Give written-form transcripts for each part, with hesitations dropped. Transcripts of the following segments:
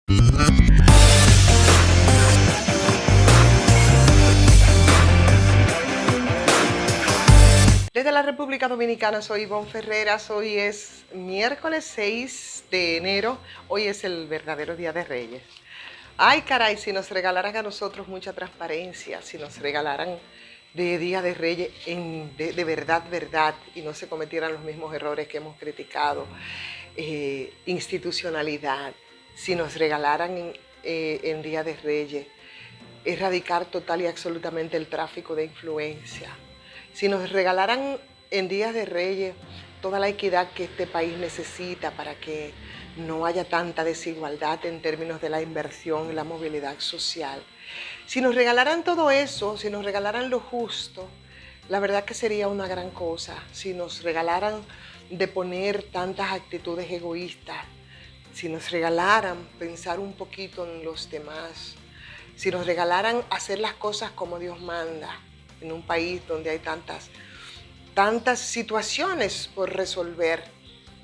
Desde la República Dominicana soy Ivonne Ferreras, hoy es miércoles 6 de enero, hoy es el verdadero Día de Reyes. Ay caray, si nos regalaran a nosotros mucha transparencia, si nos regalaran de Día de Reyes de verdad, y no se cometieran los mismos errores que hemos criticado, institucionalidad, si nos regalaran en Día de Reyes erradicar total y absolutamente el tráfico de influencia, si nos regalaran en Días de Reyes toda la equidad que este país necesita para que no haya tanta desigualdad en términos de la inversión y la movilidad social. Si nos regalaran todo eso, si nos regalaran lo justo, la verdad que sería una gran cosa. Si nos regalaran deponer tantas actitudes egoístas, si nos regalaran pensar un poquito en los demás, si nos regalaran hacer las cosas como Dios manda, en un país donde hay tantas situaciones por resolver.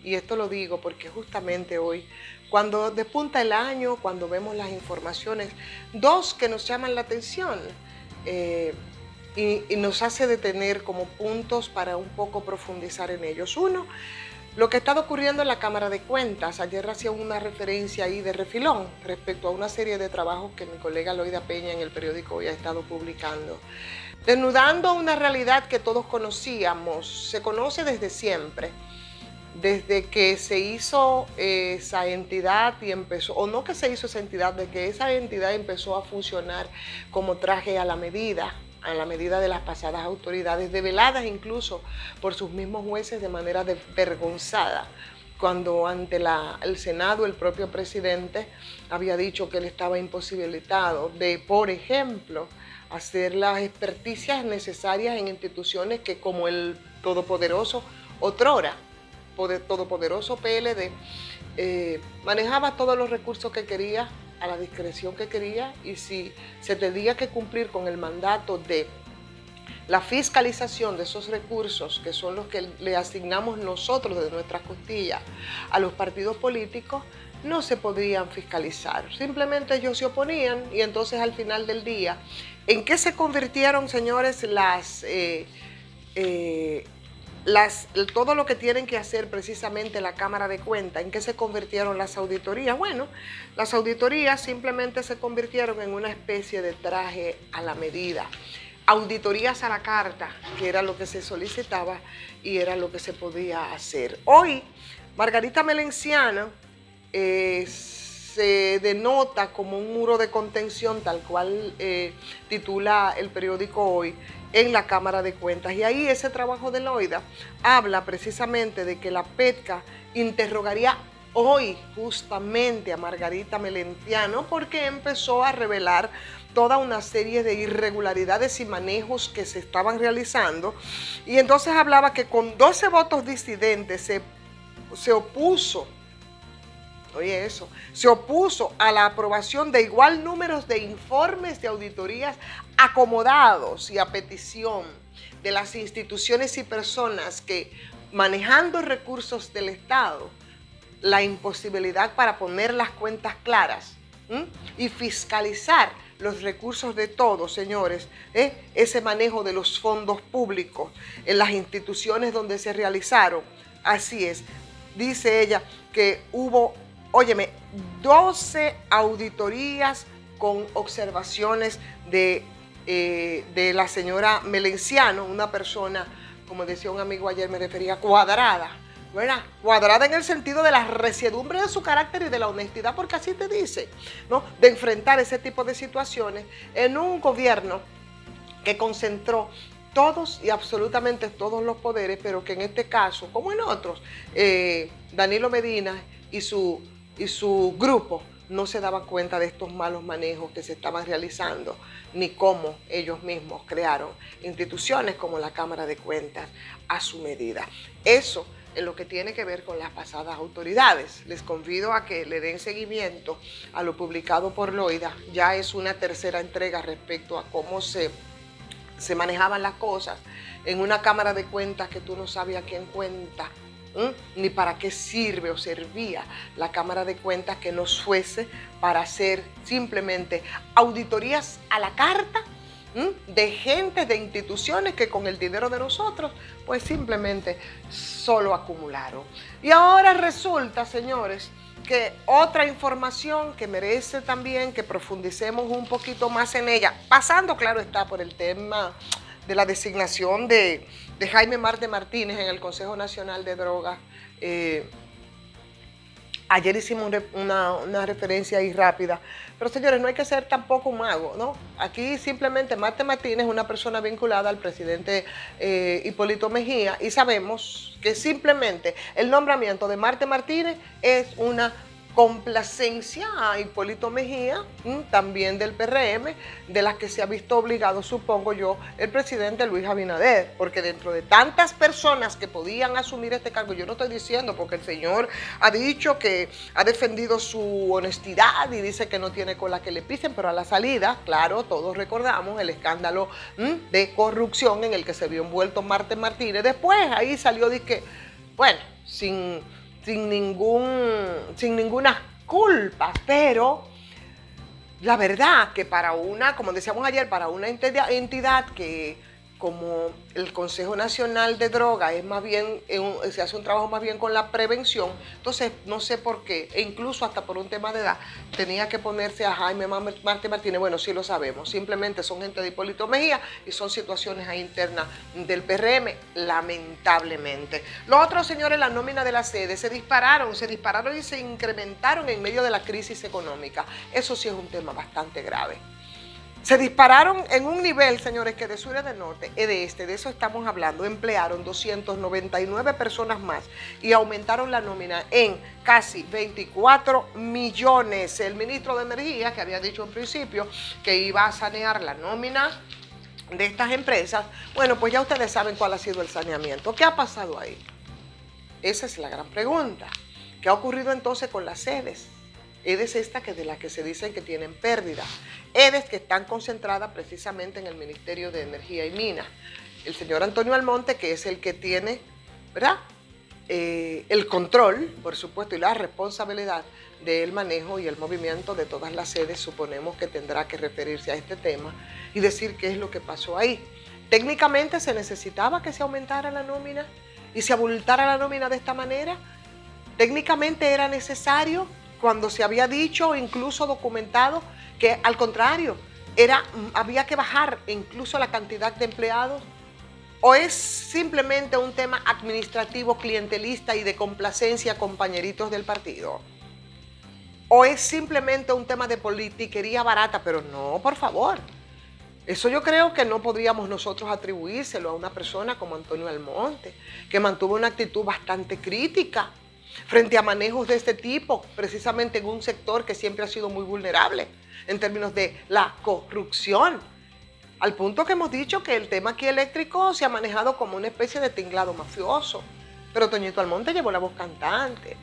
Y esto lo digo porque justamente hoy, cuando despunta el año, cuando vemos las informaciones, dos que nos llaman la atención y nos hace detener como puntos para un poco profundizar en ellos. Uno, lo que está ocurriendo en la Cámara de Cuentas. Ayer hacía una referencia ahí de refilón respecto a una serie de trabajos que mi colega Loida Peña en el periódico Hoy ha estado publicando, desnudando una realidad que todos conocíamos, se conoce desde siempre, desde que se hizo esa entidad y empezó, o no que se hizo esa entidad, de que esa entidad empezó a funcionar como traje a la medida de las pasadas autoridades, develadas incluso por sus mismos jueces de manera vergonzada, cuando ante el Senado el propio presidente había dicho que él estaba imposibilitado de, por ejemplo, hacer las experticias necesarias en instituciones que, como el todopoderoso PLD, manejaba todos los recursos que quería, a la discreción que quería, y si se tenía que cumplir con el mandato de la fiscalización de esos recursos, que son los que le asignamos nosotros de nuestras costillas a los partidos políticos, no se podían fiscalizar. Simplemente ellos se oponían y entonces al final del día, ¿en qué se convirtieron, señores, todo lo que tienen que hacer precisamente la Cámara de Cuentas? ¿En qué se convirtieron las auditorías? Bueno, las auditorías simplemente se convirtieron en una especie de traje a la medida. Auditorías a la carta, que era lo que se solicitaba y era lo que se podía hacer. Hoy, Margarita Melenciano se denota como un muro de contención, tal cual titula el periódico Hoy, en la Cámara de Cuentas. Y ahí ese trabajo de Loida habla precisamente de que la PETCA interrogaría hoy justamente a Margarita Melenciano porque empezó a revelar toda una serie de irregularidades y manejos que se estaban realizando. Y entonces hablaba que con 12 votos disidentes se opuso, oye eso, se opuso a la aprobación de igual números de informes de auditorías acomodados y a petición de las instituciones y personas que, manejando recursos del Estado, la imposibilidad para poner las cuentas claras y fiscalizar los recursos de todos, señores, ese manejo de los fondos públicos en las instituciones donde se realizaron. Así es, dice ella que hubo, óyeme, 12 auditorías con observaciones de la señora Melenciano, una persona, como decía un amigo ayer, me refería, cuadrada, ¿verdad? Cuadrada en el sentido de la resiedumbre de su carácter y de la honestidad, porque así te dice, ¿no? De enfrentar ese tipo de situaciones en un gobierno que concentró todos y absolutamente todos los poderes, pero que en este caso, como en otros, Danilo Medina y su grupo no se daban cuenta de estos malos manejos que se estaban realizando, ni cómo ellos mismos crearon instituciones como la Cámara de Cuentas a su medida. Eso en lo que tiene que ver con las pasadas autoridades. Les convido a que le den seguimiento a lo publicado por Loida. Ya es una tercera entrega respecto a cómo se manejaban las cosas en una Cámara de Cuentas que tú no sabes a quién cuenta, ni para qué sirve o servía la Cámara de Cuentas, que nos fuese para hacer simplemente auditorías a la carta de gente, de instituciones que con el dinero de nosotros, pues simplemente solo acumularon. Y ahora resulta, señores, que otra información que merece también que profundicemos un poquito más en ella, pasando, claro está, por el tema de la designación de Jaime Marte Martínez en el Consejo Nacional de Drogas. Ayer hicimos una referencia ahí rápida, pero señores, no hay que ser tampoco un mago, ¿no? Aquí simplemente Marte Martínez es una persona vinculada al presidente Hipólito Mejía, y sabemos que simplemente el nombramiento de Marte Martínez es una complacencia a Hipólito Mejía, también del PRM, de las que se ha visto obligado, supongo yo, el presidente Luis Abinader, porque dentro de tantas personas que podían asumir este cargo, yo no estoy diciendo, porque el señor ha dicho que ha defendido su honestidad y dice que no tiene cola que le pisen, pero a la salida, claro, todos recordamos el escándalo de corrupción en el que se vio envuelto Marte Martínez. Después ahí salió de que, bueno, sin ninguna culpa, pero la verdad que para una, como decíamos ayer, para una entidad que como el Consejo Nacional de Drogas es más bien, se hace un trabajo más bien con la prevención, entonces no sé por qué, e incluso hasta por un tema de edad, tenía que ponerse a Jaime Marte Martínez. Bueno, sí lo sabemos, simplemente son gente de Hipólito Mejía y son situaciones ahí internas del PRM, lamentablemente. Los otros, señores, la nómina de la sede, se dispararon y se incrementaron en medio de la crisis económica. Eso sí es un tema bastante grave. Se dispararon en un nivel, señores, que de sur y de norte, de este, de eso estamos hablando, emplearon 299 personas más y aumentaron la nómina en casi 24 millones. El ministro de Energía, que había dicho en principio que iba a sanear la nómina de estas empresas, bueno, pues ya ustedes saben cuál ha sido el saneamiento. ¿Qué ha pasado ahí? Esa es la gran pregunta. ¿Qué ha ocurrido entonces con las sedes? EDES esta que de las que se dicen que tienen pérdida. EDES que están concentradas precisamente en el Ministerio de Energía y Minas. El señor Antonio Almonte, que es el que tiene, ¿verdad?, el control, por supuesto, y la responsabilidad del manejo y el movimiento de todas las sedes, suponemos que tendrá que referirse a este tema y decir qué es lo que pasó ahí. Técnicamente se necesitaba que se aumentara la nómina y se abultara la nómina de esta manera. Técnicamente era necesario, cuando se había dicho o incluso documentado que al contrario, había que bajar incluso la cantidad de empleados. ¿O es simplemente un tema administrativo, clientelista y de complacencia a compañeritos del partido? ¿O es simplemente un tema de politiquería barata? Pero no, por favor. Eso yo creo que no podríamos nosotros atribuírselo a una persona como Antonio Almonte, que mantuvo una actitud bastante crítica frente a manejos de este tipo, precisamente en un sector que siempre ha sido muy vulnerable en términos de la corrupción. Al punto que hemos dicho que el tema aquí eléctrico se ha manejado como una especie de tinglado mafioso. Pero Toñito Almonte llevó la voz cantante,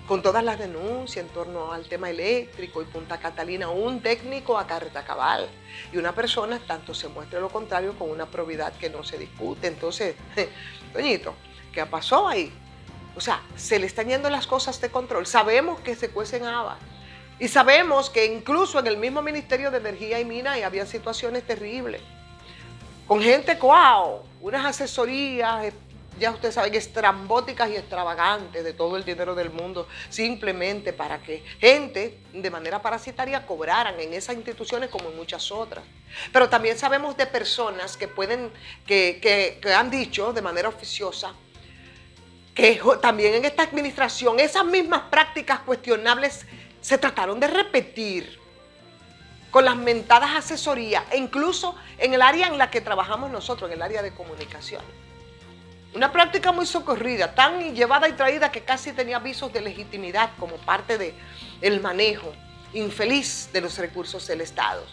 con todas las denuncias en torno al tema eléctrico y Punta Catalina, un técnico a carta cabal. Y una persona tanto se muestra lo contrario con una probidad que no se discute. Entonces, Toñito, ¿qué pasó ahí? O sea, se le están yendo las cosas de control. Sabemos que se cuecen habas. Y sabemos que incluso en el mismo Ministerio de Energía y Minas había situaciones terribles. Con gente, wow, unas asesorías, ya ustedes saben, estrambóticas y extravagantes de todo el dinero del mundo, simplemente para que gente de manera parasitaria cobraran en esas instituciones como en muchas otras. Pero también sabemos de personas que han dicho de manera oficiosa que también en esta administración esas mismas prácticas cuestionables se trataron de repetir con las mentadas asesorías e incluso en el área en la que trabajamos nosotros, en el área de comunicación. Una práctica muy socorrida, tan llevada y traída que casi tenía visos de legitimidad como parte del manejo infeliz de los recursos del Estado.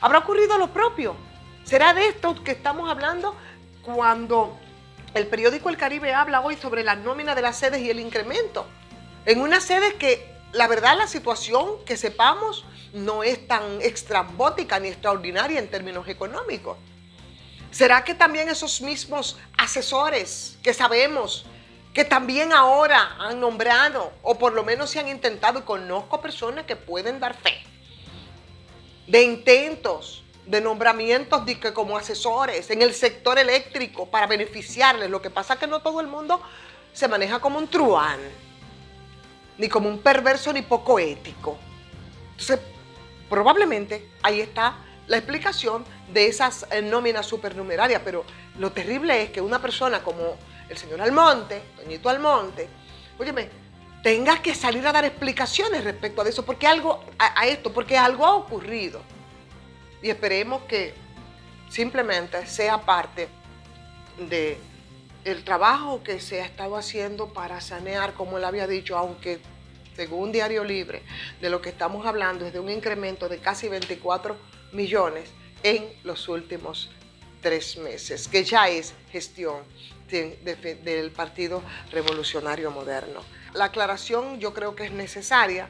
¿Habrá ocurrido lo propio? ¿Será de esto que estamos hablando cuando el periódico El Caribe habla hoy sobre la nómina de las sedes y el incremento? En unas sedes que, la verdad, la situación, que sepamos, no es tan estrambótica ni extraordinaria en términos económicos. ¿Será que también esos mismos asesores que sabemos que también ahora han nombrado, o por lo menos se han intentado, y conozco personas que pueden dar fe de intentos de nombramientos de que como asesores en el sector eléctrico para beneficiarles. Lo que pasa es que no todo el mundo se maneja como un truán, ni como un perverso, ni poco ético. Entonces, probablemente ahí está la explicación de esas nóminas supernumerarias, pero lo terrible es que una persona como el señor Almonte, Toñito Almonte, óyeme, tenga que salir a dar explicaciones respecto a eso, porque algo ha ocurrido. Y esperemos que simplemente sea parte del trabajo que se ha estado haciendo para sanear, como él había dicho, aunque según Diario Libre, de lo que estamos hablando es de un incremento de casi 24 millones en los últimos 3 meses, que ya es gestión del Partido Revolucionario Moderno. La aclaración yo creo que es necesaria,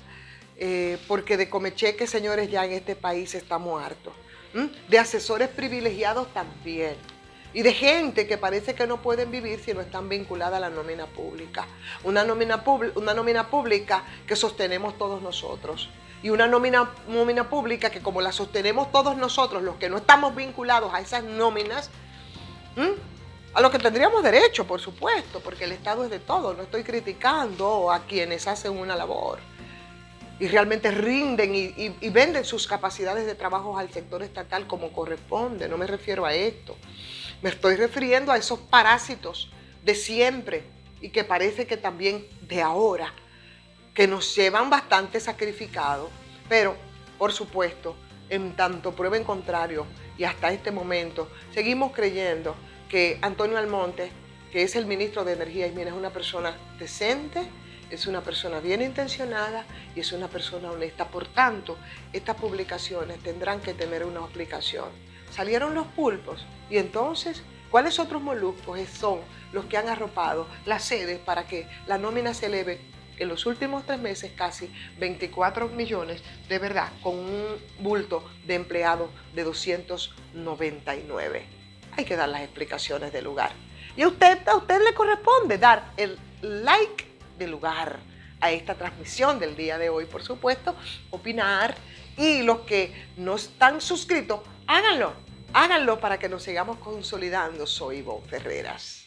porque de comecheques, señores, ya en este país estamos hartos. De asesores privilegiados también. Y de gente que parece que no pueden vivir si no están vinculadas a la nómina pública. Una nómina pública que sostenemos todos nosotros. Y una nómina pública que, como la sostenemos todos nosotros, los que no estamos vinculados a esas nóminas, a lo que tendríamos derecho, por supuesto, porque el Estado es de todos. No estoy criticando a quienes hacen una labor y realmente rinden y venden sus capacidades de trabajo al sector estatal como corresponde. No me refiero a esto. Me estoy refiriendo a esos parásitos de siempre y que parece que también de ahora, que nos llevan bastante sacrificados, pero por supuesto, en tanto prueba en contrario y hasta este momento, seguimos creyendo que Antonio Almonte, que es el ministro de Energía y Minas, es una persona decente, es una persona bien intencionada y es una persona honesta. Por tanto, estas publicaciones tendrán que tener una explicación. Salieron los pulpos y entonces, ¿cuáles otros moluscos son los que han arropado las sedes para que la nómina se eleve en los últimos 3 meses casi 24 millones, de verdad, con un bulto de empleados de 299? Hay que dar las explicaciones del lugar. Y a usted le corresponde dar el like del lugar a esta transmisión del día de hoy, por supuesto, opinar, y los que no están suscritos, háganlo para que nos sigamos consolidando. Soy Ivonne Ferreras.